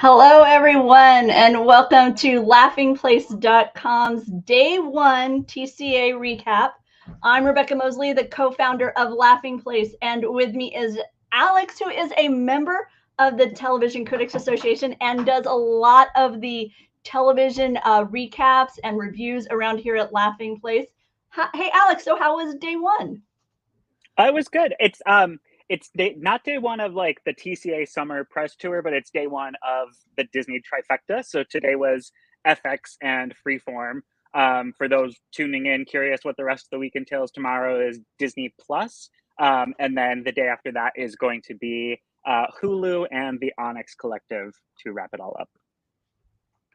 Hello, everyone, and welcome to laughingplace.com's Day 1 TCA recap. I'm Rebekah Mosley, the co-founder of Laughing Place, and with me is Alex, who is a member of the Television Critics Association and does a lot of the television recaps and reviews around here at Laughing Place. Hey, Alex, so how was Day 1? It was good. Not day one of like the TCA summer press tour, but it's day one of the Disney trifecta. So today was FX and Freeform. For those tuning in, curious what the rest of the week entails, tomorrow is Disney Plus, and then the day after that is going to be Hulu and the Onyx Collective to wrap it all up.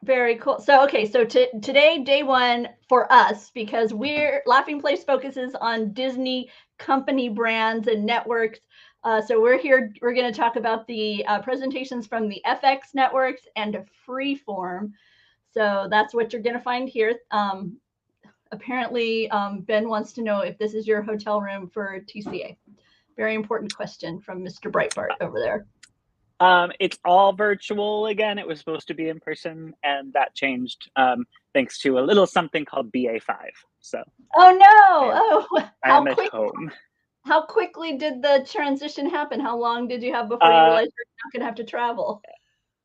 Very cool. So, okay, so today, day 1 for us, because Laughing Place focuses on Disney company brands and networks. So we're going to talk about the presentations from the FX networks and Freeform. So that's what you're going to find here. Apparently, Ben wants to know if this is your hotel room for TCA. Very important question from Mr. Breitbart over there. It's all virtual again. It was supposed to be in person, and that changed thanks to a little something called BA5. So. Oh no! I'm at home. How quickly did the transition happen? How long did you have before you realized you're not going to have to travel?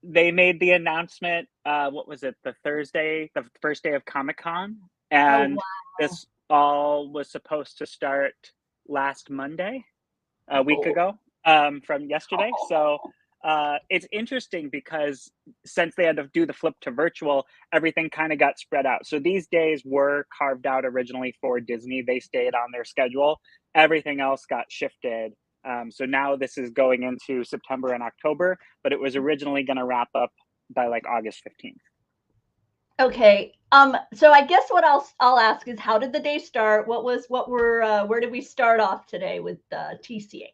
They made the announcement. What was it? The Thursday, the first day of Comic-Con, and this all was supposed to start last Monday, a week ago, from yesterday. So. It's interesting because since they had to do the flip to virtual, everything kind of got spread out. So these days were carved out originally for Disney. They stayed on their schedule. Everything else got shifted. So now this is going into September and October, but it was originally going to wrap up by like August 15th. Okay. So I guess what I'll ask is, how did the day start? Where did we start off today with TCA?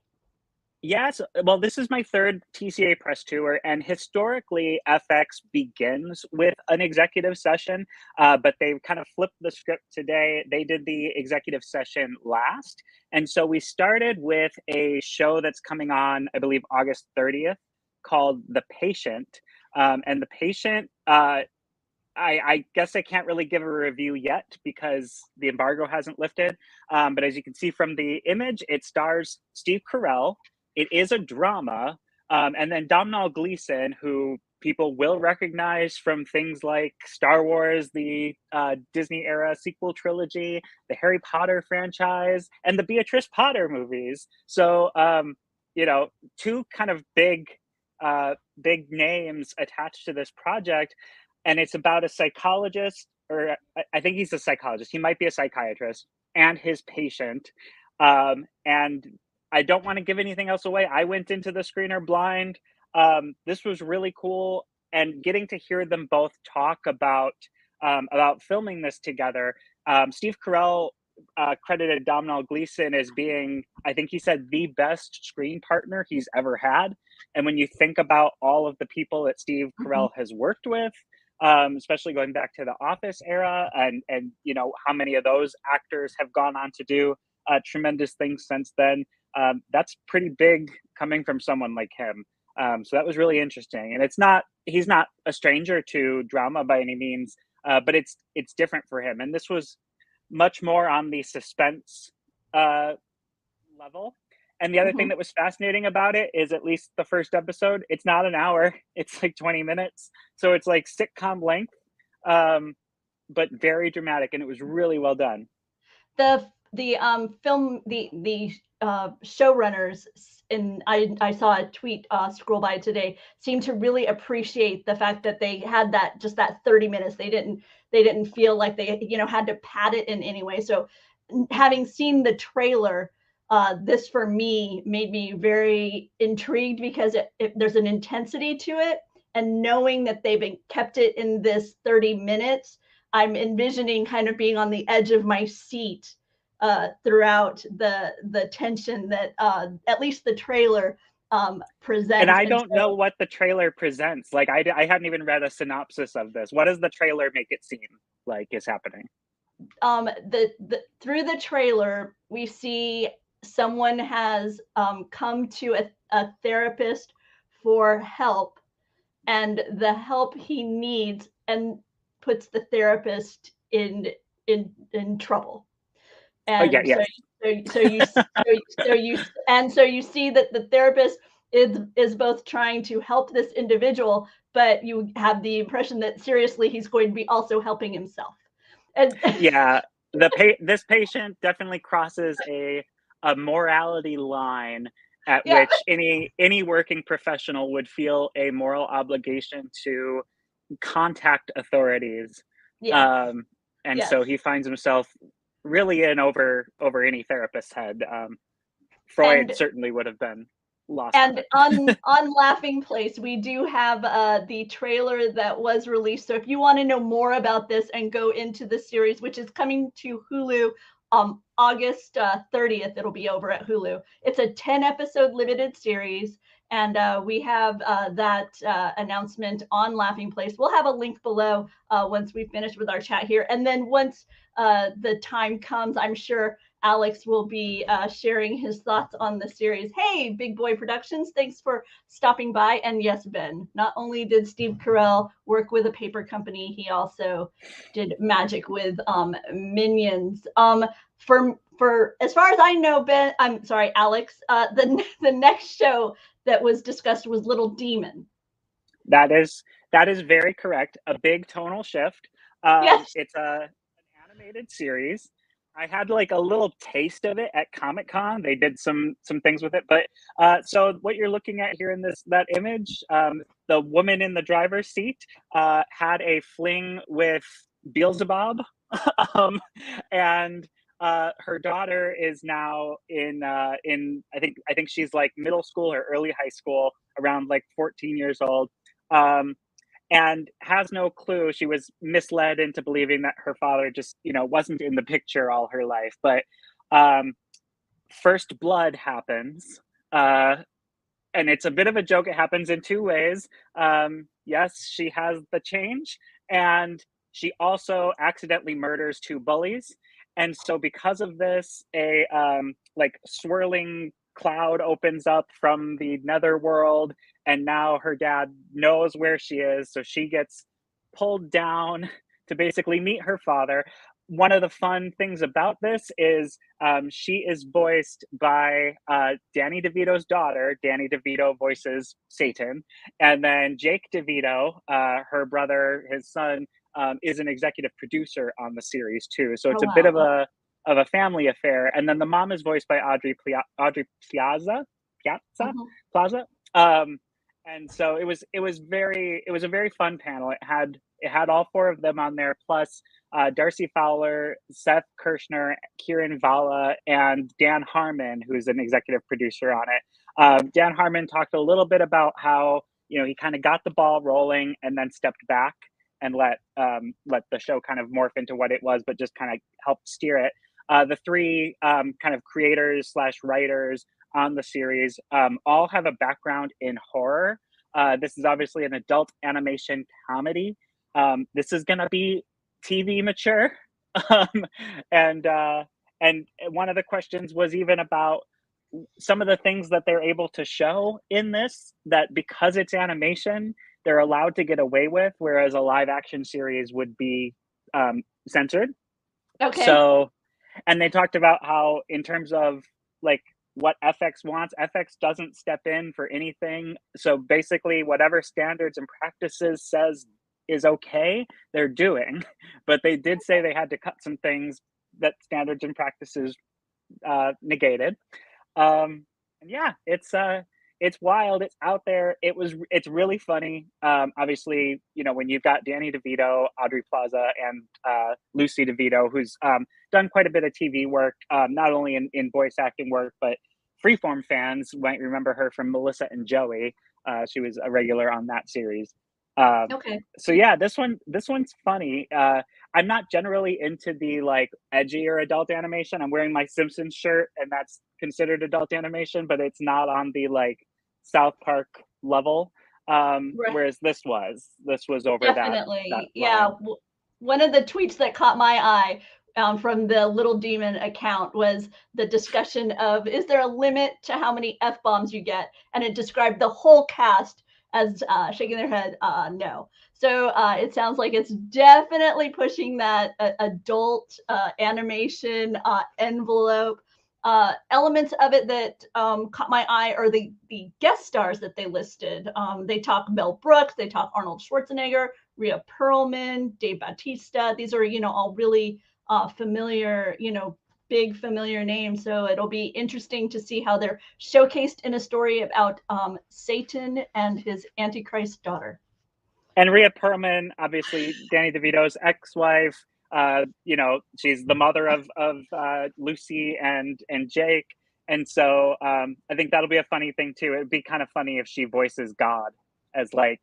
Yes, well, this is my third TCA press tour, and historically, FX begins with an executive session, but they've kind of flipped the script today. They did the executive session last, and so we started with a show that's coming on, I believe, August 30th, called The Patient. And The Patient, I guess I can't really give a review yet because the embargo hasn't lifted, but as you can see from the image, it stars Steve Carell. It is a drama. And then Domhnall Gleeson, who people will recognize from things like Star Wars, the Disney era sequel trilogy, the Harry Potter franchise, and the Beatrice Potter movies. So, two kind of big names attached to this project. And it's about a psychologist, or I think he's a psychologist. He might be a psychiatrist, and his patient. And I don't want to give anything else away. I went into the screener blind. This was really cool, and getting to hear them both talk about filming this together. Steve Carell credited Domhnall Gleeson as being, I think he said, the best screen partner he's ever had. And when you think about all of the people that Steve Carell has worked with, especially going back to the Office era, and how many of those actors have gone on to do tremendous things since then. That's pretty big coming from someone like him. So that was really interesting. And he's not a stranger to drama by any means, but it's different for him. And this was much more on the suspense level. And the other thing that was fascinating about it is, at least the first episode, it's not an hour, it's like 20 minutes. So it's like sitcom length, but very dramatic, and it was really well done. The showrunners, and I saw a tweet scroll by today, seemed to really appreciate the fact that they had that 30 minutes. They didn't feel like they had to pad it in any way. So having seen the trailer, this for me made me very intrigued, because there's an intensity to it, and knowing that they've kept it in this 30 minutes, I'm envisioning kind of being on the edge of my seat throughout the tension that at least the trailer presents. And I don't know what the trailer presents. Like, I hadn't even read a synopsis of this. What does the trailer make it seem like is happening? Through the trailer, we see someone has come to a therapist for help, and the help he needs, and puts the therapist in trouble. And yes. so you see that the therapist is both trying to help this individual, but you have the impression that seriously he's going to be also helping himself. And Yeah, this patient definitely crosses a morality line at yeah, which any working professional would feel a moral obligation to contact authorities. yes, Um, and yes. so he finds himself really in over any therapist's head. Freud And certainly would have been lost on it. on Laughing Place, we do have the trailer that was released. So if you want to know more about this and go into the series, which is coming to Hulu August 30th, it'll be over at Hulu. It's a 10-episode limited series, and we have that announcement on Laughing Place. We'll have a link below once we finish with our chat here. And then once the time comes, I'm sure Alex will be sharing his thoughts on the series. Hey, Big Boy Productions, thanks for stopping by. And yes, Ben, not only did Steve Carell work with a paper company, he also did magic with Minions. For as far as I know, Ben, I'm sorry, Alex, the next show that was discussed was Little Demon. That is very correct. A big tonal shift. Yes. It's an animated series. I had like a little taste of it at Comic-Con. They did some things with it, but so what you're looking at here in that image, the woman in the driver's seat had a fling with Beelzebub, and her daughter is now in I think she's like middle school or early high school, around like 14 years old. And has no clue. She was misled into believing that her father just, wasn't in the picture all her life. But first blood happens. And it's a bit of a joke. It happens in two ways. Yes, she has the change, and she also accidentally murders two bullies. And so because of this, a like swirling cloud opens up from the netherworld, and now her dad knows where she is, so she gets pulled down to basically meet her father. One of the fun things about this is she is voiced by Danny DeVito's daughter. Danny DeVito voices Satan, and then Jake DeVito, her brother, his son, is an executive producer on the series too. So it's a bit of a family affair. And then the mom is voiced by Audrey Piazza. Plaza. And so it was a very fun panel. It had all four of them on there, plus Darcy Fowler, Seth Kirshner, Kieran Vala, and Dan Harmon, who's an executive producer on it. Dan Harmon talked a little bit about how he kind of got the ball rolling and then stepped back and let the show kind of morph into what it was, but just kind of helped steer it. The three kind of creators / writers on the series all have a background in horror. This is obviously an adult animation comedy. This is going to be TV mature. And one of the questions was even about some of the things that they're able to show in this, that because it's animation, they're allowed to get away with, whereas a live action series would be censored. Okay. So, and they talked about how, in terms of like what FX wants, FX doesn't step in for anything. So basically, whatever standards and practices says is okay, they're doing. But they did say they had to cut some things that standards and practices negated. And yeah, it's wild. It's out there. It's really funny. Obviously, when you've got Danny DeVito, Audrey Plaza, and Lucy DeVito, who's done quite a bit of TV work, not only in voice acting work, but Freeform fans might remember her from Melissa and Joey. She was a regular on that series. Okay. So yeah, this one's funny. I'm not generally into the like edgier adult animation. I'm wearing my Simpsons shirt, and that's considered adult animation, but it's not on the like South Park level. Right. Whereas this was over Definitely. that Yeah. line. One of the tweets that caught my eye from the Little Demon account was the discussion of, is there a limit to how many F-bombs you get? And it described the whole cast as shaking their head no. So it sounds like it's definitely pushing that adult animation envelope. Elements of it that caught my eye are the guest stars that they listed. They talk Mel Brooks, they talk Arnold Schwarzenegger, Rhea Perlman, Dave Bautista. These are, all really familiar, big familiar names. So it'll be interesting to see how they're showcased in a story about Satan and his Antichrist daughter. And Rhea Perlman, obviously Danny DeVito's ex-wife. She's the mother of Lucy and Jake, and so I think that'll be a funny thing too. It'd be kind of funny if she voices God as like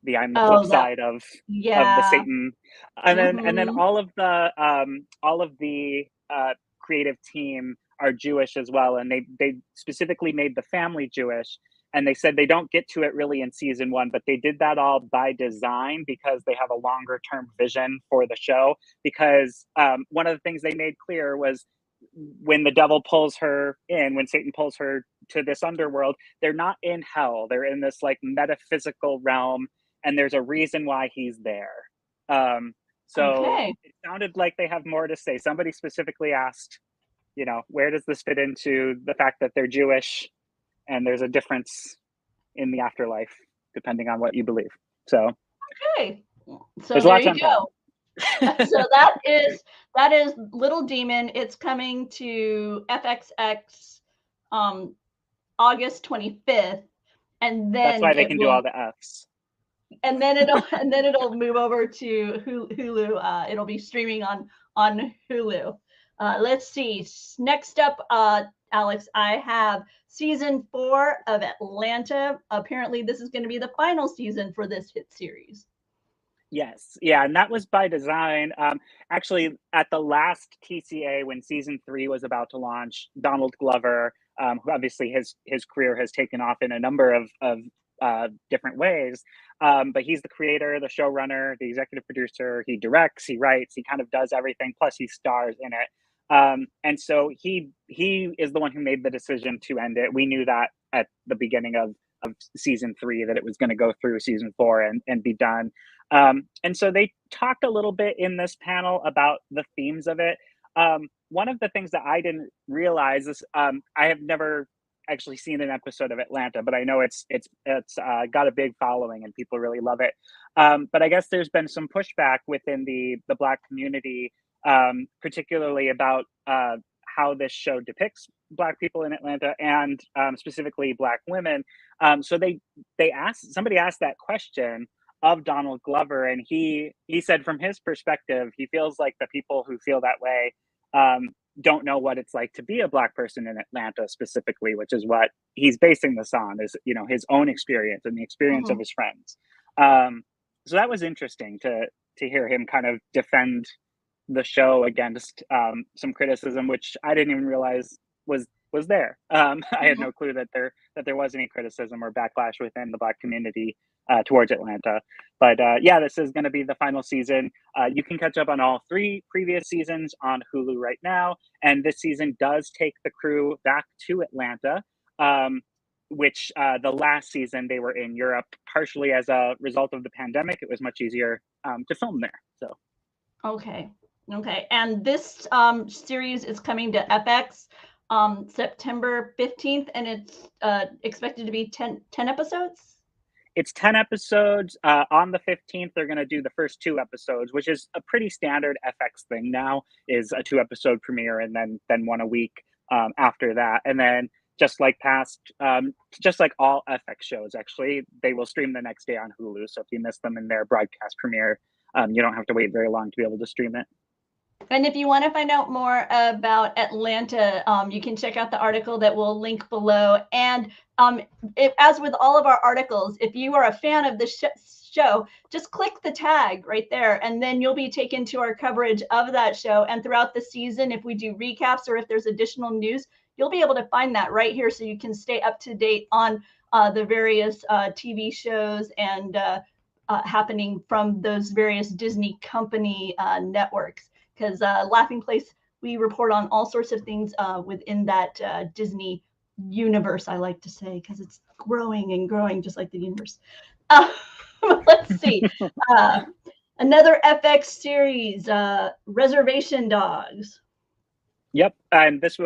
I'm the flip side of the Satan, and then all of the creative team are Jewish as well, and they specifically made the family Jewish. And they said they don't get to it really in season 1, but they did that all by design because they have a longer term vision for the show. Because one of the things they made clear was when the devil pulls her in, when Satan pulls her to this underworld, they're not in hell. They're in this like metaphysical realm, and there's a reason why he's there. It sounded like they have more to say. Somebody specifically asked, where does this fit into the fact that they're Jewish? And there's a difference in the afterlife depending on what you believe. So there you go. So that is Little Demon. It's coming to FXX August 25th, and then that's why they can do all the Fs. And then it'll move over to Hulu. It'll be streaming on Hulu. Let's see. Next up, Alex, I have season 4 of Atlanta. Apparently, this is going to be the final season for this hit series. Yes. Yeah. And that was by design. Actually, at the last TCA, when season 3 was about to launch, Donald Glover, who obviously his career has taken off in a number of different ways. But he's the creator, the showrunner, the executive producer. He directs, he writes, he kind of does everything. Plus, he stars in it. And so he is the one who made the decision to end it. We knew that at the beginning of season 3 that it was going to go through season 4 and be done. And so they talked a little bit in this panel about the themes of it. One of the things that I didn't realize is I have never actually seen an episode of Atlanta, but I know it's got a big following and people really love it. But I guess there's been some pushback within the Black community, particularly about how this show depicts Black people in Atlanta and specifically Black women. So somebody asked that question of Donald Glover, and he said from his perspective, he feels like the people who feel that way don't know what it's like to be a Black person in Atlanta specifically, which is what he's basing this on, is his own experience and the experience of his friends. So that was interesting to hear him kind of defend the show against some criticism, which I didn't even realize was there. I had no clue that there was any criticism or backlash within the Black community towards Atlanta. But this is going to be the final season. You can catch up on all 3 previous seasons on Hulu right now. And this season does take the crew back to Atlanta, which the last season they were in Europe, partially as a result of the pandemic. It was much easier to film there. So. Okay. And this series is coming to FX September 15th, and it's expected to be 10 episodes? It's 10 episodes. On the 15th, they're going to do the first 2 episodes, which is a pretty standard FX thing now, is a 2-episode premiere and then one a week after that. And then just like all FX shows, actually, they will stream the next day on Hulu. So if you miss them in their broadcast premiere, you don't have to wait very long to be able to stream it. And if you want to find out more about Atlanta, you can check out the article that we'll link below. And as with all of our articles, if you are a fan of the show, just click the tag right there, and then you'll be taken to our coverage of that show. And throughout the season, if we do recaps or if there's additional news, you'll be able to find that right here, so you can stay up to date on the various TV shows and happening from those various Disney company networks. Because Laughing Place, we report on all sorts of things within that Disney universe, I like to say, because it's growing and growing, just like the universe. Let's see. Another FX series, Reservation Dogs. Yep, and this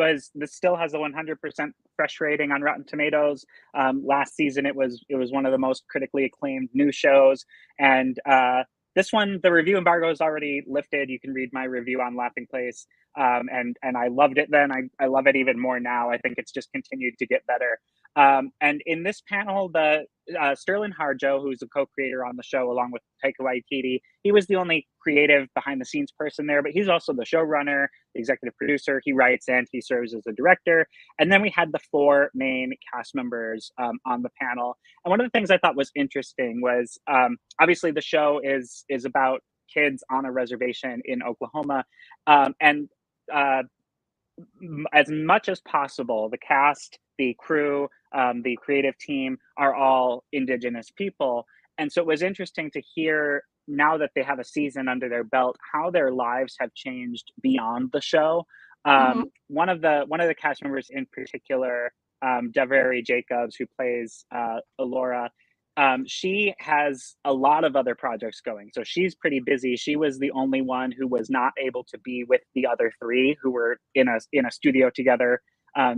still has a 100% fresh rating on Rotten Tomatoes. Last season, it was one of the most critically acclaimed new shows, and this one, the review embargo is already lifted. You can read my review on Laughing Place, and I loved it then. I love it even more now. I think it's just continued to get better. And in this panel, the Sterling Harjo, who's a co-creator on the show along with Taika Waititi, he was the only creative behind-the-scenes person there, but he's also the showrunner, the executive producer. He writes and he serves as a director. And then we had the 4 main cast members on the panel. And one of the things I thought was interesting was obviously the show is about kids on a reservation in Oklahoma, and as much as possible, the cast, the crew, the creative team are all Indigenous people. And so it was interesting to hear, now that they have a season under their belt, how their lives have changed beyond the show. One of the cast members in particular, Devery Jacobs, who plays Elora, she has a lot of other projects going. So she's pretty busy. She was the only one who was not able to be with the other 3 who were in a studio together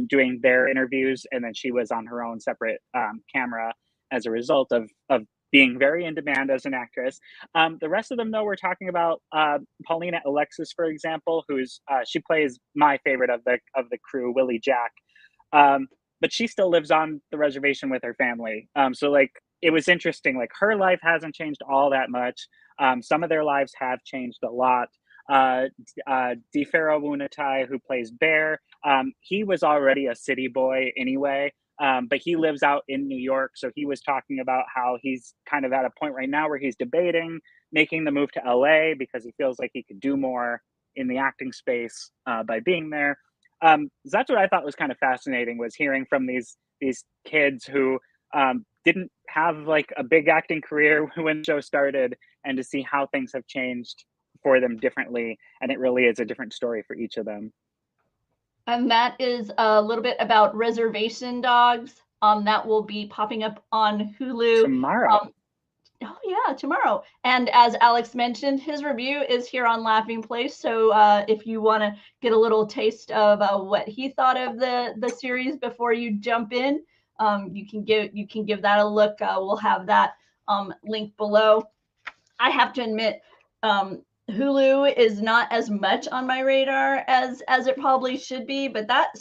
doing their interviews. And then she was on her own separate camera as a result of being very in demand as an actress. The rest of them, though, we're talking about Paulina Alexis, for example, who's she plays my favorite of the crew, Willie Jack. But she still lives on the reservation with her family. So like, it was interesting, like her life hasn't changed all that much. Some of their lives have changed a lot. DeFaro Wunatai, who plays Bear, he was already a city boy anyway, but he lives out in New York. So he was talking about how he's kind of at a point right now where he's debating making the move to LA because he feels like he could do more in the acting space by being there. That's what I thought was kind of fascinating, was hearing from these kids who didn't have like a big acting career when the show started, and to see how things have changed for them differently. And it really is a different story for each of them. And that is a little bit about Reservation Dogs. That will be popping up on Hulu tomorrow. Oh yeah, tomorrow. And as Alex mentioned, his review is here on Laughing Place. So if you want to get a little taste of what he thought of the series before you jump in, you can give that a look. We'll have that link below. I have to admit, Hulu is not as much on my radar as it probably should be, but that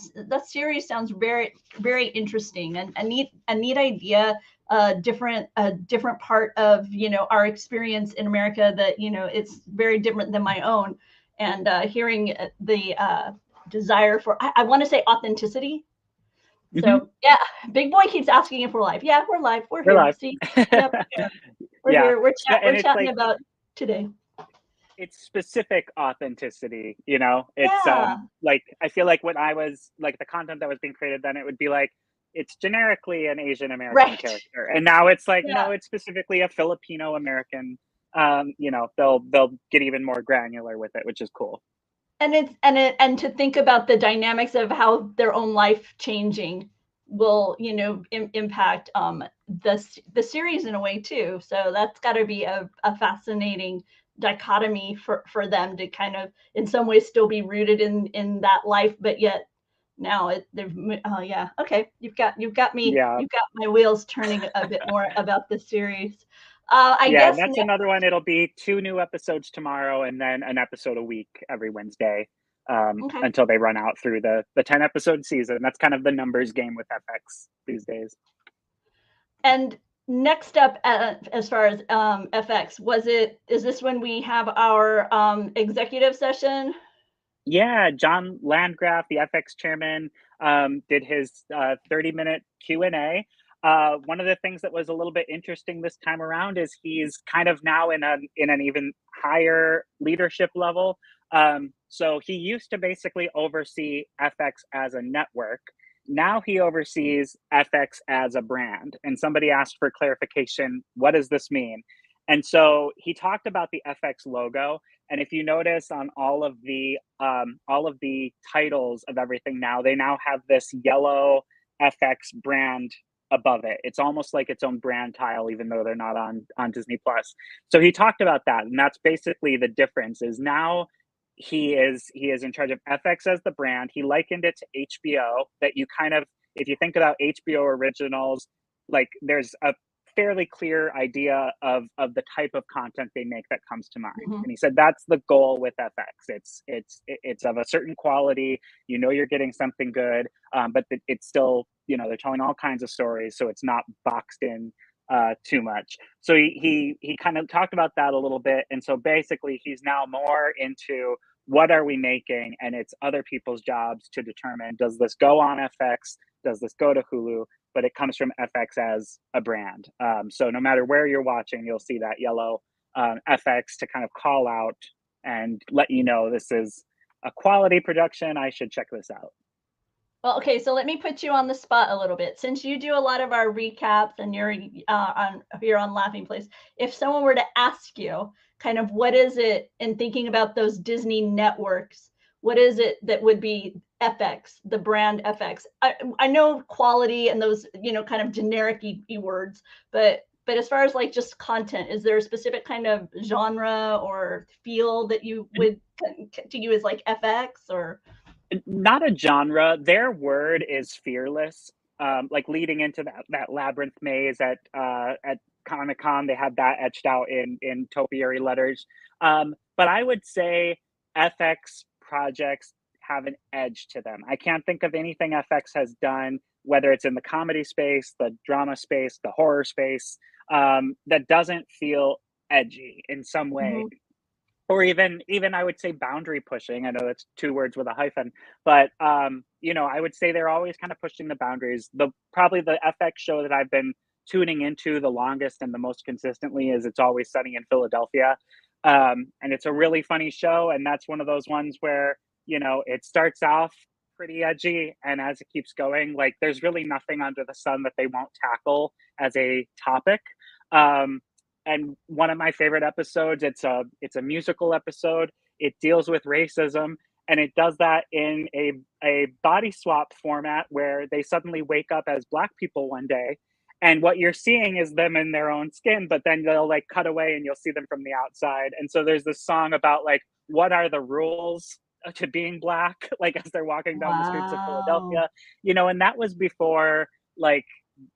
series sounds very, very interesting and a neat idea. Different part of our experience in America that it's very different than my own, and hearing the desire for I want to say authenticity. So yeah, Big Boy keeps asking if we're live. Yeah, we're live. We're here. Live. See, yep, we're here. We're chatting like, about today. It's specific authenticity, it's like, I feel like when I was like, the content that was being created then, it would be like, it's generically an Asian American character, and now it's like, no, it's specifically a Filipino American. They'll get even more granular with it, which is cool. And to think about the dynamics of how their own life changing will impact the series in a way too. So that's got to be a fascinating dichotomy for them to kind of in some ways still be rooted in that life, but yet now okay, you've got me, you've got my wheels turning a bit more about the series. I guess that's another one. It'll be 2 new episodes tomorrow, and then an episode a week every Wednesday until they run out through the 10 episode season. That's kind of the numbers game with FX these days. And next up, as far as FX, is this when we have our executive session? Yeah, John Landgraf, the FX chairman, did his 30-minute Q&A. One of the things that was a little bit interesting this time around is he's kind of now in an even higher leadership level. So he used to basically oversee FX as a network. Now he oversees FX as a brand. And somebody asked for clarification, what does this mean? And so he talked about the FX logo. And if you notice on all of the titles of everything now, they now have this yellow FX brand above it. It's almost like its own brand tile, even though they're not on Disney Plus. So he talked about that, and that's basically the difference. Is now he is in charge of FX as the brand. He likened it to HBO. That you kind of, if you think about HBO originals, like there's a fairly clear idea of the type of content they make that comes to mind. Mhm. And he said that's the goal with FX. It's of a certain quality. You know you're getting something good, but it's still, they're telling all kinds of stories, so it's not boxed in too much. So he kind of talked about that a little bit, and so basically he's now more into what are we making, and it's other people's jobs to determine, does this go on FX, does this go to Hulu, but it comes from FX as a brand. So no matter where you're watching, you'll see that yellow FX to kind of call out and let you know this is a quality production. I should check this out. Well, okay, so let me put you on the spot a little bit. Since you do a lot of our recaps and you're on Laughing Place, if someone were to ask you kind of what is it, in thinking about those Disney networks, what is it that would be FX, the brand FX? I know quality and those, kind of generic words, but as far as like just content, is there a specific kind of genre or feel that you would to you as like FX or? Not a genre. Their word is fearless. Like leading into that labyrinth maze at Comic-Con, they had that etched out in topiary letters. But I would say FX projects have an edge to them. I can't think of anything FX has done, whether it's in the comedy space, the drama space, the horror space, that doesn't feel edgy in some way. Mhm. Or even I would say boundary pushing. I know that's two words with a hyphen, but I would say they're always kind of pushing the boundaries. Probably the FX show that I've been tuning into the longest and the most consistently is It's Always Sunny in Philadelphia. And it's a really funny show, and that's one of those ones where, it starts off pretty edgy, and as it keeps going, like there's really nothing under the sun that they won't tackle as a topic. And one of my favorite episodes, it's a musical episode. It deals with racism, and it does that in a body swap format where they suddenly wake up as Black people one day, and what you're seeing is them in their own skin, but then they'll like cut away and you'll see them from the outside. And so there's this song about like, what are the rules to being Black, like as they're walking down the streets of Wow. Philadelphia, and that was before, like,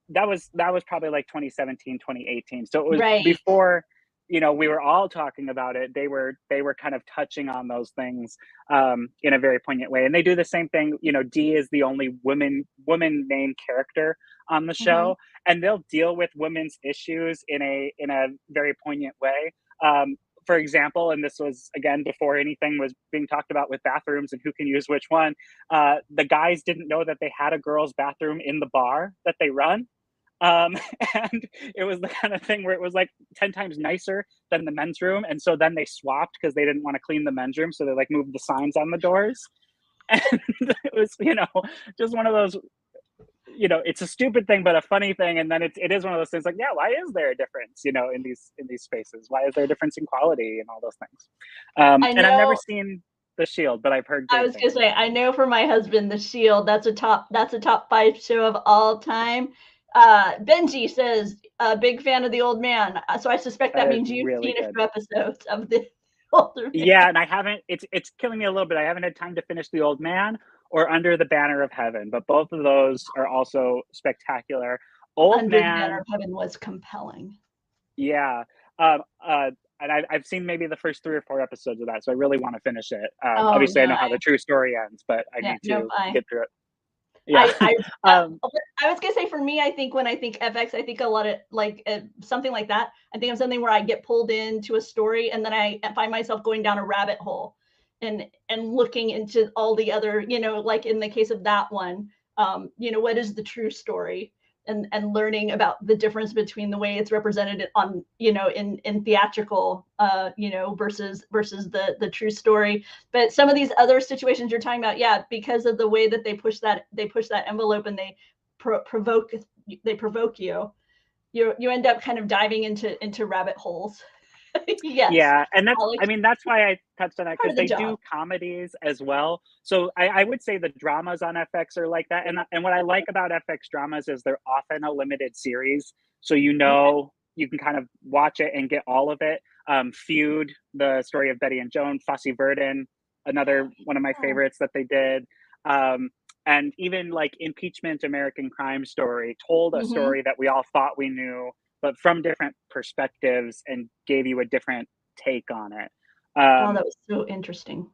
that was probably like 2017, 2018. So it was Right. before, we were all talking about it. They were kind of touching on those things in a very poignant way. And they do the same thing. Dee is the only woman named character on the Mhm. show, and they'll deal with women's issues in a very poignant way. For example, and this was again before anything was being talked about with bathrooms and who can use which one, the guys didn't know that they had a girls' bathroom in the bar that they run. Um, and it was the kind of thing where it was like 10 times nicer than the men's room. And so then they swapped because they didn't want to clean the men's room. So they like moved the signs on the doors. And it was, just one of those, it's a stupid thing, but a funny thing. And then it is one of those things like, yeah, why is there a difference, in these spaces? Why is there a difference in quality and all those things? I And I've never know seen The Shield, but I've heard I great was gonna things. say, I know for my husband, The Shield, that's a top 5 show of all time. Benji says, a big fan of The Old Man. So I suspect that That is means you've really seen a good. few episodes of The Older Man. Yeah, and I haven't. It's killing me a little bit. I haven't had time to finish The Old Man or Under the Banner of Heaven, but both of those are also spectacular. Old Under the Banner Man, of Heaven was compelling. yeah. Um, uh, and I've seen maybe the first 3 or 4 episodes of that, so I really want to finish it. Oh, Obviously, I know no, how the true story ends, but I yeah, need nope, to get through it. Yeah. I I um, I was gonna say for me, I think when I think FX, I think a lot of like something like that. I think of something where I get pulled into a story and then I find myself going down a rabbit hole and looking into all the other, like in the case of that one, what is the true story and learning about the difference between the way it's represented on, in theatrical, versus the true story. But some of these other situations you're talking about, yeah, because of the way that they push that envelope and they provoke you, you end up kind of diving into rabbit holes. Yes, Yeah, and Alex, that's why I touched on that, part because of the they job. do comedies as well. So I would say the dramas on FX are like that, and what I like about FX dramas is they're often a limited series, so Okay. you can kind of watch it and get all of it. Feud, the story of Betty and Joan, Fosse Verdon, another one of my Yeah. favorites that they did. Um, and even like Impeachment, American Crime Story, told a Hmm. story that we all thought we knew, but from different perspectives, and gave you a different take on it. Oh, Um, that was so interesting.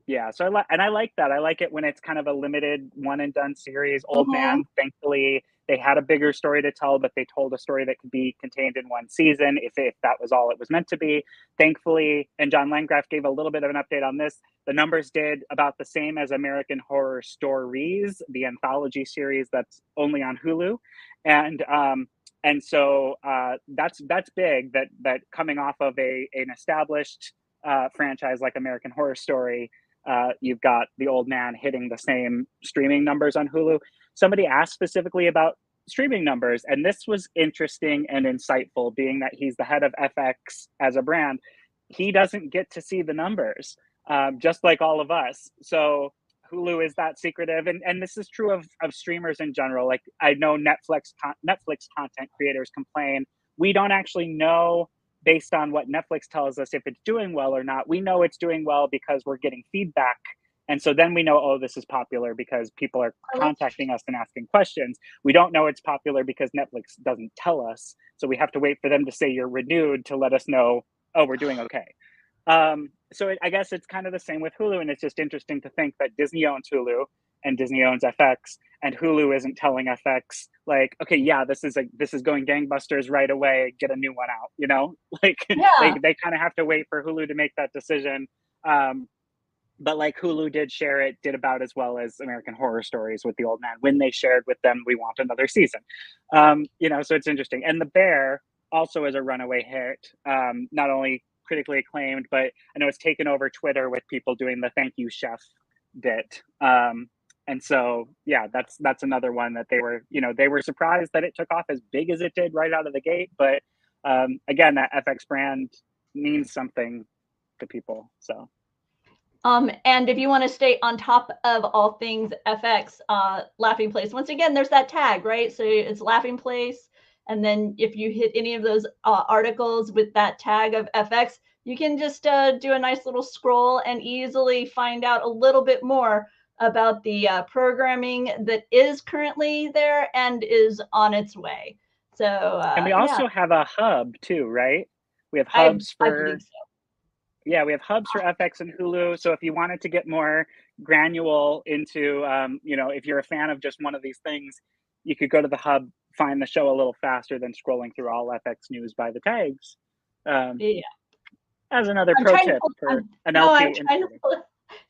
yeah, so I like that. I like it when it's kind of a limited one and done series. Old Hmm. Man, thankfully, they had a bigger story to tell, but they told a story that could be contained in one season if that was all it was meant to be. Thankfully, and John Landgraf gave a little bit of an update on this. The numbers did about the same as American Horror Stories, the anthology series that's only on Hulu, and so that's big. That coming off of an established franchise like American Horror Story, you've got the old man hitting the same streaming numbers on Hulu. Somebody asked specifically about streaming numbers, and this was interesting and insightful, being that he's the head of FX as a brand. He doesn't get to see the numbers, just like all of us. So Hulu is that secretive, and this is true of streamers in general. Like I know Netflix content creators complain we don't actually know based on what Netflix tells us if it's doing well or not. We know it's doing well because we're getting feedback. And so then we know, oh, this is popular because people are Oh, that's contacting us and asking questions. We don't know it's popular because Netflix doesn't tell us. So we have to wait for them to say you're renewed to let us know, oh, we're doing okay. I guess it's kind of the same with Hulu, and it's just interesting to think that Disney owns Hulu and Disney owns FX, and Hulu isn't telling FX like, okay, yeah, this is going gangbusters right away. Get a new one out, you know, like yeah. they kind of have to wait for Hulu to make that decision. Um, but like Hulu did share it, did about as well as American Horror Stories with the old man when they shared with them, we want another season. So it's interesting. And The Bear also is a runaway hit, not only critically acclaimed, but I know it's taken over Twitter with people doing the thank you chef bit. And so yeah, that's another one that they were surprised that it took off as big as it did right out of the gate. But again, that FX brand means something to people. So And if you want to stay on top of all things FX, Laughing Place, once again, there's that tag, right? So it's Laughing Place. And then if you hit any of those articles with that tag of FX, you can just do a nice little scroll and easily find out a little bit more about the programming that is currently there and is on its way. So, and we yeah, also have a hub too, right? We have I, hubs I believe for Yeah, we have hubs for FX and Hulu. So if you wanted to get more granular into, if you're a fan of just one of these things, you could go to the hub, find the show a little faster than scrolling through all FX news by the tags. Um, so. Yeah. as another I'm pro trying to tip pull, for an no, I'm LP trying to insider. pull it.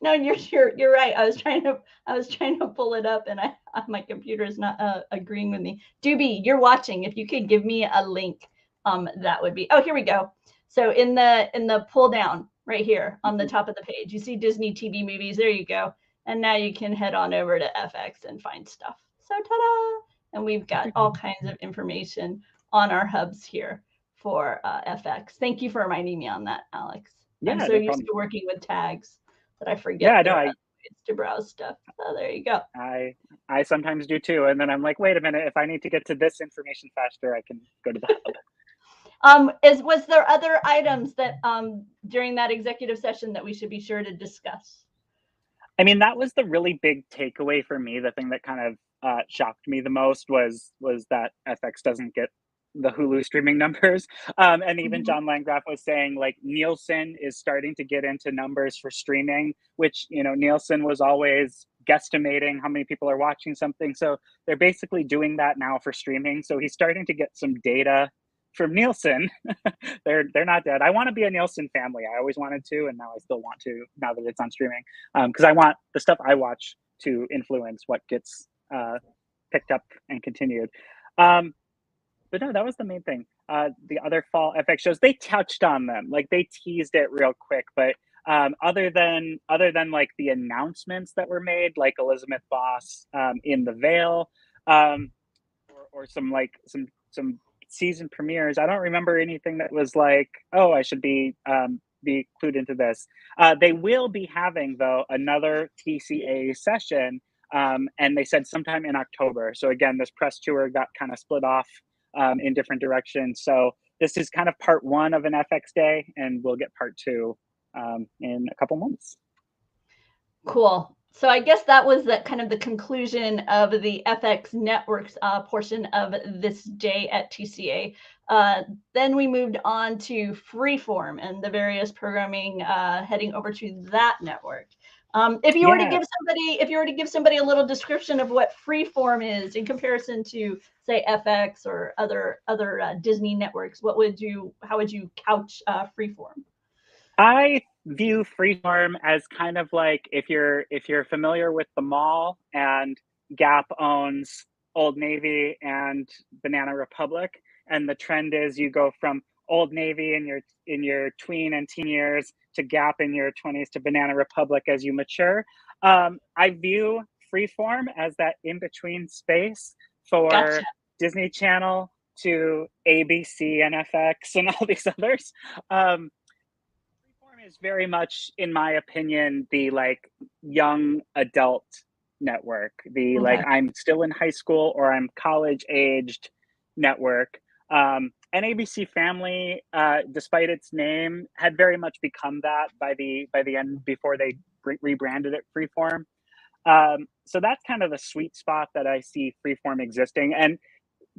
No, you're right. I was trying to pull it up, and my computer is not agreeing with me. Doobie, you're watching. If you could give me a link, that would be. Oh, here we go. So in the pull down right here on the Mhm. top of the page, you see Disney TV movies. There you go. And now you can head on over to FX and find stuff. So ta-da! And we've got all kinds of information on our hubs here for FX. Thank you for reminding me on that, Alex. I'm Yeah, so no used problem. to working with tags that I forget Yeah, no, there are other ways to browse stuff. So there you go. I, I sometimes do too. And then I'm like, wait a minute, if I need to get to this information faster, I can go to the hub. Was there other items that during that executive session that we should be sure to discuss? I mean, that was the really big takeaway for me. The thing that kind of shocked me the most was that FX doesn't get the Hulu streaming numbers. And even Mhm. John Landgraf was saying like Nielsen is starting to get into numbers for streaming, which Nielsen was always guesstimating how many people are watching something. So they're basically doing that now for streaming. So he's starting to get some data from Nielsen. They're not dead. I want to be a Nielsen family. I always wanted to, and now I still want to now that it's on streaming, because I want the stuff I watch to influence what gets picked up and continued. Um, but no, that was the main thing. The other fall FX shows, they touched on them, like they teased it real quick, but other than like the announcements that were made, like Elizabeth Boss in the Veil, or some like some season premieres, I don't remember anything that was like, oh, I should be clued into this. They will be having, though, another TCA session, and they said sometime in October. So again, this press tour got kind of split off in different directions. So this is kind of part one of an FX day, and we'll get part two in a couple months. Cool. So I guess that was the kind of the conclusion of the FX Networks portion of this day at TCA. Then we moved on to Freeform and the various programming heading over to that network. If you were to give somebody a little description of what Freeform is in comparison to, say, FX or other Disney networks, how would you couch Freeform? I view Freeform as kind of like, if you're familiar with the mall and Gap owns Old Navy and Banana Republic, and the trend is you go from Old Navy in your tween and teen years to Gap in your 20s to Banana Republic as you mature. I view Freeform as that in-between space for Gotcha. Disney Channel to ABC and FX and all these others. Freeform is very much, in my opinion, the like young adult network, the like I'm still in high school or I'm college aged network. And ABC Family, despite its name, had very much become that by the end, before they rebranded it Freeform. So that's kind of the sweet spot that I see Freeform existing. And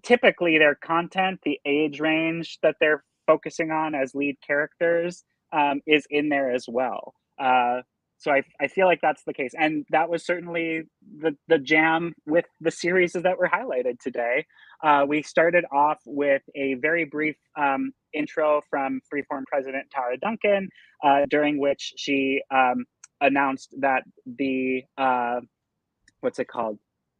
typically their content, the age range that they're focusing on as lead characters, is in there as well. So I feel like that's the case. And that was certainly the jam with the series that were highlighted today. We started off with a very brief intro from Freeform President Tara Duncan, during which she announced that the, what's it called?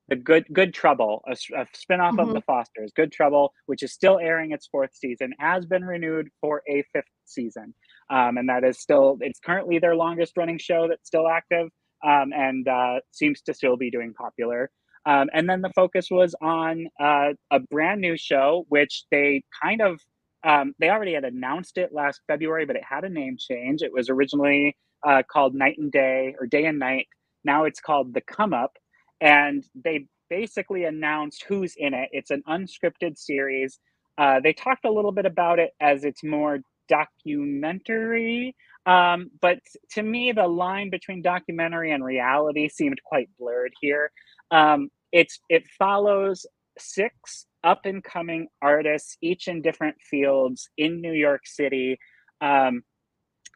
The Good Trouble, a spinoff of The Fosters, Good Trouble, which is still airing its 4th season, has been renewed for a 5th season. And that is still, it's currently their longest running show that's still active, and seems to still be doing popular. And then the focus was on a brand new show, which they kind of, they already had announced it last February, but it had a name change. It was originally called Night and Day, or Day and Night. Now it's called The Come Up. And they basically announced who's in it. It's an unscripted series. They talked a little bit about it as it's more documentary, but to me, the line between documentary and reality seemed quite blurred here. It follows 6 up-and-coming artists, each in different fields in New York City.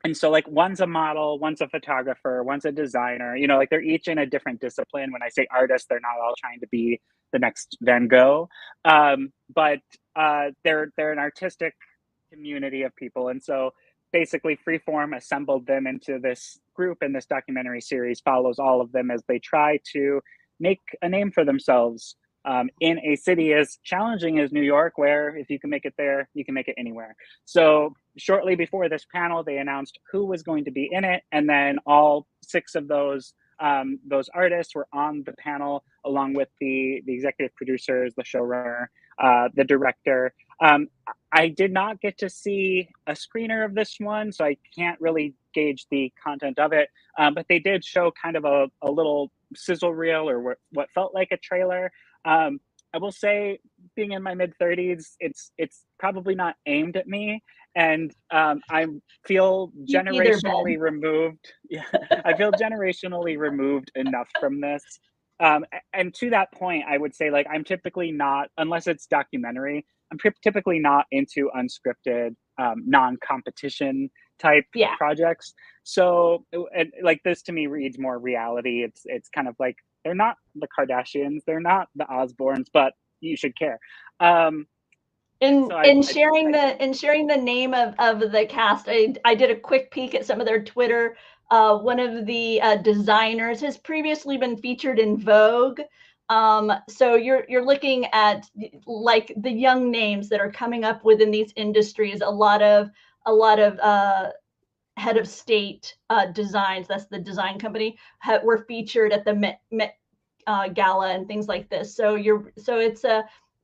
And so like one's a model, one's a photographer, one's a designer, you know, like they're each in a different discipline. When I say artist, they're not all trying to be the next Van Gogh, but they're an artistic community of people. And so basically Freeform assembled them into this group, and this documentary series follows all of them as they try to make a name for themselves in a city as challenging as New York, where if you can make it there, you can make it anywhere. So shortly before this panel, they announced who was going to be in it, and then all 6 of those artists were on the panel, along with the executive producers, the showrunner, the director. I did not get to see a screener of this one, so I can't really gauge the content of it, but they did show kind of a little sizzle reel, or what felt like a trailer. I will say, being in my mid-30s, it's probably not aimed at me, and I feel generationally removed. Yeah, I feel generationally removed enough from this. And to that point, I would say, like, I'm typically not, unless it's documentary, I'm typically not into unscripted, non-competition type projects. So, like, this to me reads more reality. It's kind of like, they're not the Kardashians, they're not the Osbournes, but you should care. In sharing the name of the cast, I did a quick peek at some of their Twitter. One of the designers has previously been featured in Vogue. So you're looking at like the young names that are coming up within these industries. A lot of head of state designs, that's the design company, were featured at the Met Gala and things like this. So it's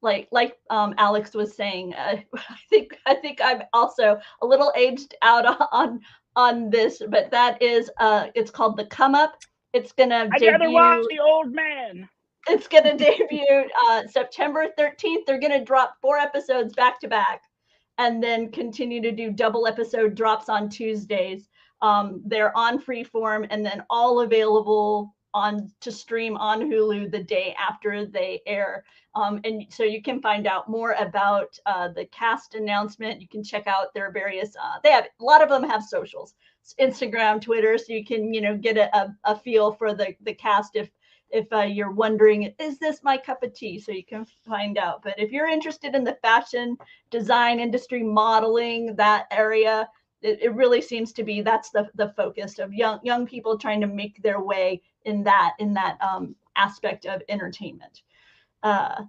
like Alex was saying, I think I'm also a little aged out on this, but that is it's called The Come Up. It's gonna I'd rather watch debut. The Old Man. It's gonna debut September 13th. They're gonna drop 4 episodes back to back, and then continue to do double episode drops on Tuesdays. They're on Freeform, and then all available on to stream on Hulu the day after they air. And so you can find out more about the cast announcement. You can check out their various. They have a lot of them have socials, Instagram, Twitter, so you can get a feel for the cast if you're wondering, is this my cup of tea? So you can find out. But if you're interested in the fashion design industry, modeling, that area, it really seems to be that's the focus of young people trying to make their way in that aspect of entertainment.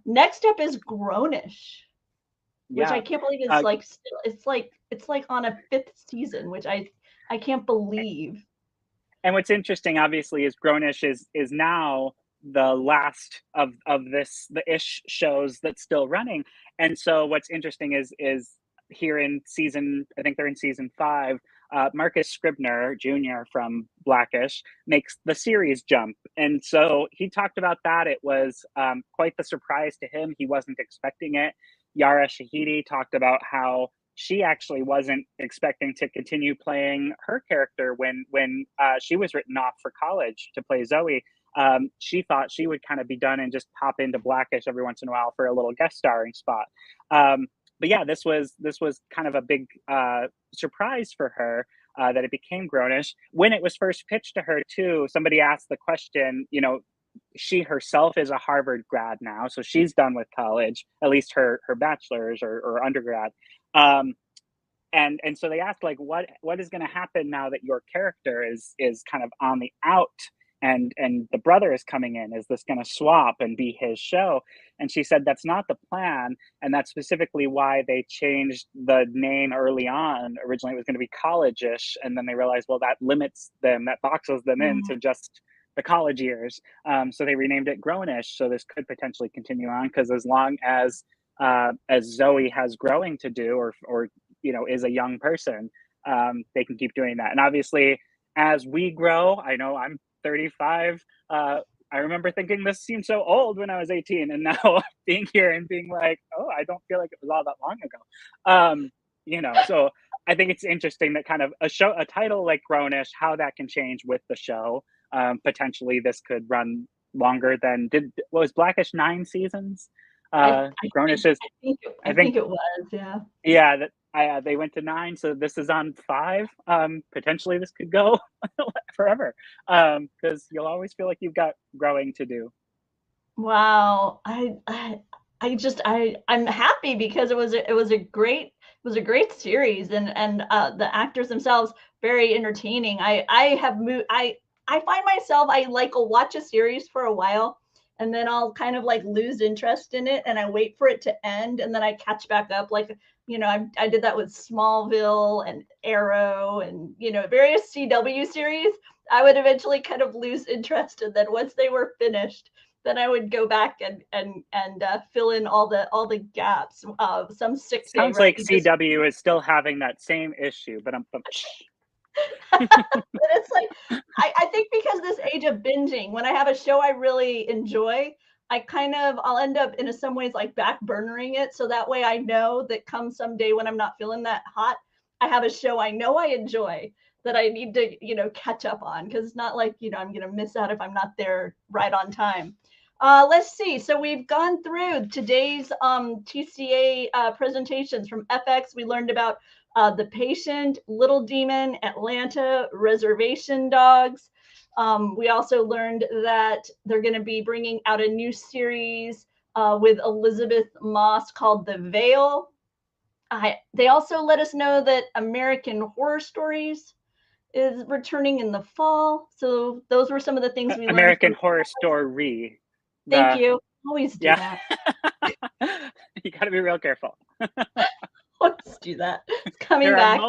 Next up is Grownish, which I can't believe is like still it's like on a 5th season, which I can't believe. And what's interesting, obviously, is Grownish is now the last of the ish shows that's still running. And so what's interesting is here in season, I think they're in season 5, Marcus Scribner Jr. from Blackish makes the series jump. And so he talked about that. It was quite the surprise to him. He wasn't expecting it. Yara Shahidi talked about how she actually wasn't expecting to continue playing her character when she was written off for college to play Zoe. She thought she would kind of be done and just pop into Blackish every once in a while for a little guest starring spot. But yeah, this was kind of a big surprise for her that it became Grownish. When it was first pitched to her too, somebody asked the question, she herself is a Harvard grad now, so she's done with college, at least her bachelor's or undergrad. And so they asked, like, what is going to happen now that your character is kind of on the out and the brother is coming in? Is this going to swap and be his show? And she said that's not the plan, and that's specifically why they changed the name early on. Originally it was going to be College-ish, and then they realized, well, that limits them, that boxes them into just the college years. So they renamed it Grownish. So this could potentially continue on, because as long as Zoe has growing to do, or is a young person, they can keep doing that. And obviously, as we grow, I know I'm 35. I remember thinking this seemed so old when I was 18, and now being here and being like, oh, I don't feel like it was all that long ago. So I think it's interesting that kind of a title like Grownish, how that can change with the show. Potentially this could run longer than was Blackish 9 seasons? Grownish is I think it was, yeah. Yeah, that they went to 9, so this is on 5. Potentially this could go forever, because you'll always feel like you've got growing to do. Wow, I'm happy because it was a great series, and the actors themselves very entertaining. I find myself, I like watch a series for a while, and then I'll kind of like lose interest in it, and I wait for it to end, and then I catch back up. Like, I did that with Smallville and Arrow and various CW series. I would eventually kind of lose interest, and then once they were finished, then I would go back and fill in all the gaps. Some sick day. Sounds like CW is still having that same issue, but but it's like I think because this age of binging, when I have a show I really enjoy, I'll end up in some ways like back burnering it, so that way I know that come someday when I'm not feeling that hot, I have a show I know I enjoy that I need to catch up on, because it's not like I'm gonna miss out if I'm not there right on time. Let's see. So we've gone through today's TCA presentations from FX. We learned about The Patient, Little Demon, Atlanta, Reservation Dogs. We also learned that they're going to be bringing out a new series with Elizabeth Moss called The Veil. They also let us know that American Horror Stories is returning in the fall. So those were some of the things we learned. American Horror Story. Thank you. Always do that. You got to be real careful. Always do that. It's coming back.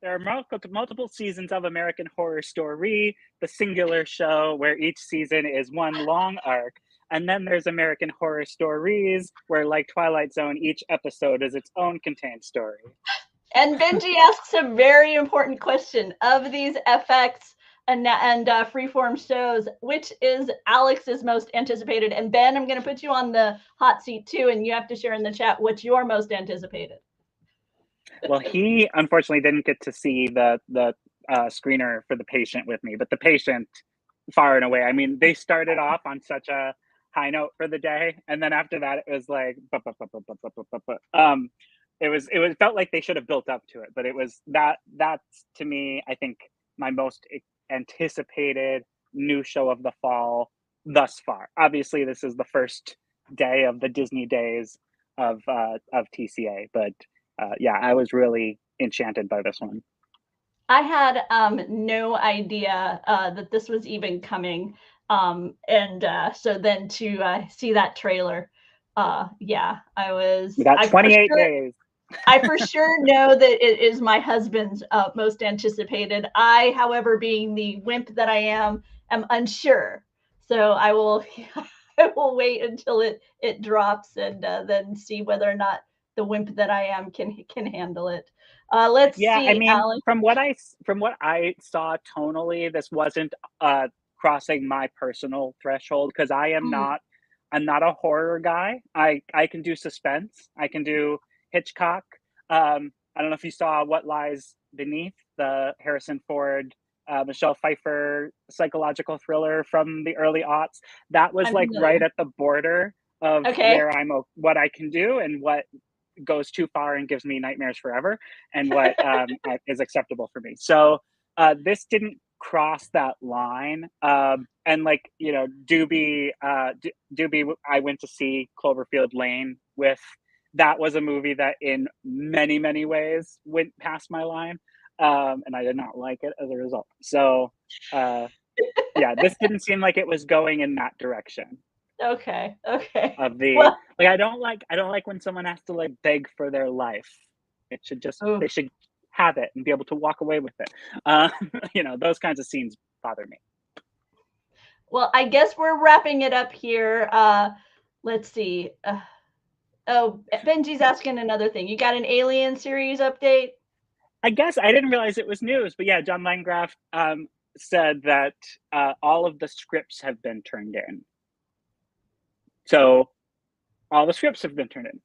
There are multiple seasons of American Horror Story, the singular show where each season is one long arc. And then there's American Horror Stories, where like Twilight Zone, each episode is its own contained story. And Benji asks a very important question. Of these FX and Freeform shows, which is Alex's most anticipated? And Ben, I'm going to put you on the hot seat too, and you have to share in the chat what's your most anticipated. Well, he unfortunately didn't get to see the screener for The Patient with me, but The Patient, far and away. I mean, they started off on such a high note for the day, and then after that, it was like, it felt like they should have built up to it, but it was that's to me, I think, my most anticipated new show of the fall thus far. Obviously, this is the first day of the Disney days of TCA, but yeah, I was really enchanted by this one. I had no idea that this was even coming, and so then to see that trailer, yeah, I was. We got 28 days. I for sure know that it is my husband's most anticipated. I, however, being the wimp that I am unsure. So I will I will wait until it drops and then see whether or not the wimp that I am can handle it. Let's see. I mean, Alex. from what I saw tonally, this wasn't crossing my personal threshold, because I'm not a horror guy. I can do suspense. I can do Hitchcock. I don't know if you saw What Lies Beneath, the Harrison Ford, Michelle Pfeiffer psychological thriller from the early aughts. That was right at the border of where what I can do and what goes too far and gives me nightmares forever, and what is acceptable for me. So this didn't cross that line. And like, you know, Doobie, I went to see Cloverfield Lane with. That was a movie that in many, many ways went past my line. And I did not like it as a result. So yeah, this didn't seem like it was going in that direction. Okay. Of the I don't like when someone has to like beg for their life. It should just they should have it and be able to walk away with it. You know, those kinds of scenes bother me. Well, I guess we're wrapping it up here. Let's see. Oh, Benji's asking another thing. You got an Alien series update? I guess I didn't realize it was news, but yeah, John Landgraf said that all of the scripts have been turned in. So all the scripts have been turned in.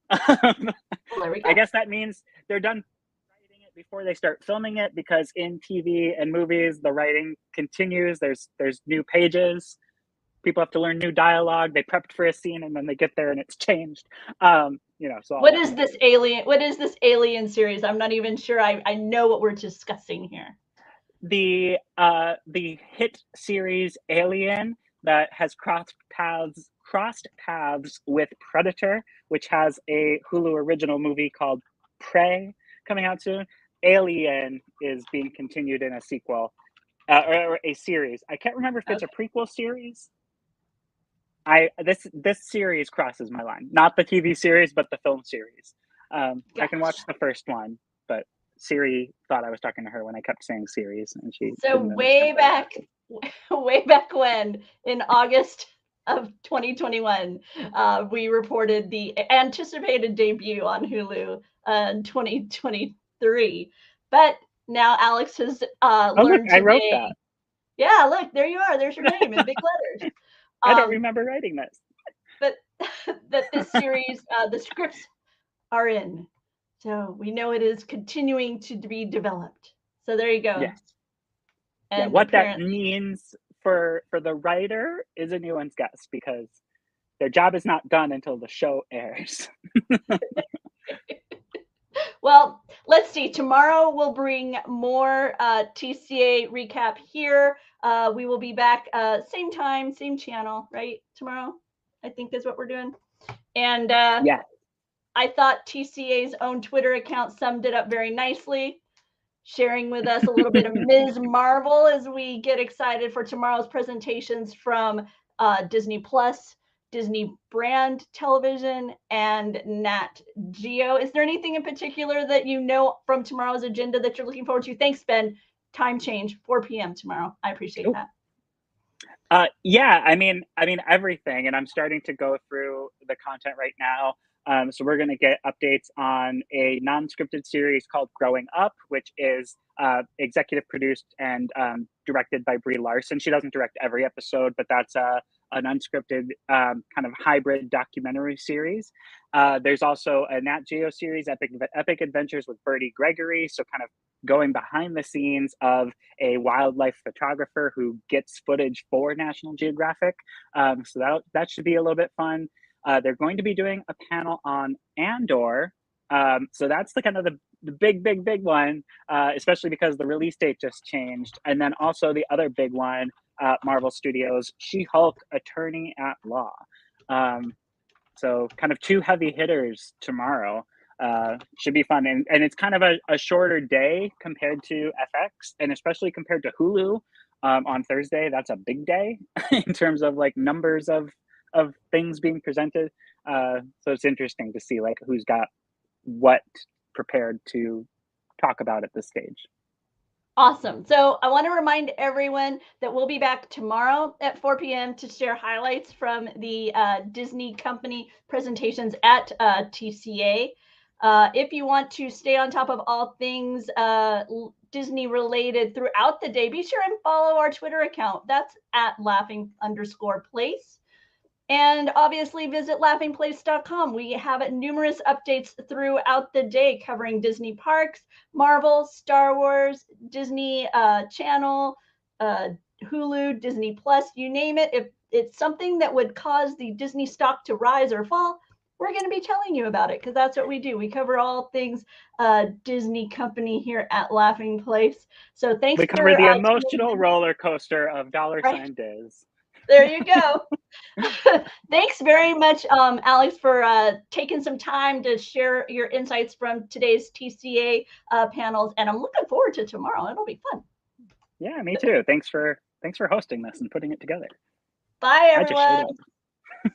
There we go. I guess that means they're done writing it before they start filming it, because in TV and movies, the writing continues. There's new pages. People have to learn new dialogue. They prepped for a scene and then they get there and it's changed. You know, so what is this Alien series? I'm not even sure I know what we're discussing here. The hit series Alien that has crossed paths with Predator, which has a Hulu original movie called Prey coming out soon. Alien is being continued in a sequel or a series. I can't remember if it's a prequel series. This series crosses my line. Not the TV series, but the film series. Gotcha. I can watch the first one, but Siri thought I was talking to her when I kept saying series, and she. So way back when, in August of 2021, we reported the anticipated debut on Hulu in 2023. But now Alex has learned today. I wrote that. Yeah, look, there you are. There's your name in big letters. I don't remember writing this. But that this series, the scripts are in. So we know it is continuing to be developed. So there you go. Yes. And what that means for the writer is anyone's guess, because their job is not done until the show airs. Well, let's see. Tomorrow we'll bring more TCA recap here. We will be back same time, same channel, right? Tomorrow, I think is what we're doing. And yeah, I thought TCA's own Twitter account summed it up very nicely, sharing with us a little bit of Ms. Marvel as we get excited for tomorrow's presentations from Disney Plus, Disney brand television, and Nat Geo. Is there anything in particular that you know from tomorrow's agenda that you're looking forward to? Thanks, Ben. Time change, 4 p.m. tomorrow. I appreciate that. Yeah, I mean everything, and I'm starting to go through the content right now. So we're going to get updates on a non-scripted series called Growing Up, which is executive produced and directed by Brie Larson. She doesn't direct every episode, but that's an unscripted kind of hybrid documentary series. There's also a Nat Geo series, Epic Adventures with Bertie Gregory. So kind of going behind the scenes of a wildlife photographer who gets footage for National Geographic. So that should be a little bit fun. They're going to be doing a panel on Andor. So that's the kind of the big one, especially because the release date just changed. And then also the other big one, Marvel Studios, She-Hulk Attorney at Law. So kind of two heavy hitters tomorrow. Should be fun. And it's kind of a shorter day compared to FX, and especially compared to Hulu on Thursday. That's a big day in terms of like numbers of things being presented. So it's interesting to see like who's got what prepared to talk about at this stage. Awesome. So I want to remind everyone that we'll be back tomorrow at 4 p.m. to share highlights from the Disney company presentations at TCA. If you want to stay on top of all things Disney related throughout the day, be sure and follow our Twitter account. That's at laughing_place. And obviously visit laughingplace.com. We have numerous updates throughout the day covering Disney parks, Marvel, Star Wars, Disney Channel, Hulu, Disney Plus, you name it. If it's something that would cause the Disney stock to rise or fall, we're going to be telling you about it because that's what we do. We cover all things Disney company here at Laughing Place. So thanks we cover the emotional roller coaster of $sign Diz. There you go. Thanks very much, Alex, for taking some time to share your insights from today's TCA panels. And I'm looking forward to tomorrow. It'll be fun. Yeah, me too. Thanks for hosting this and putting it together. Bye, everyone.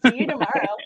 See you tomorrow.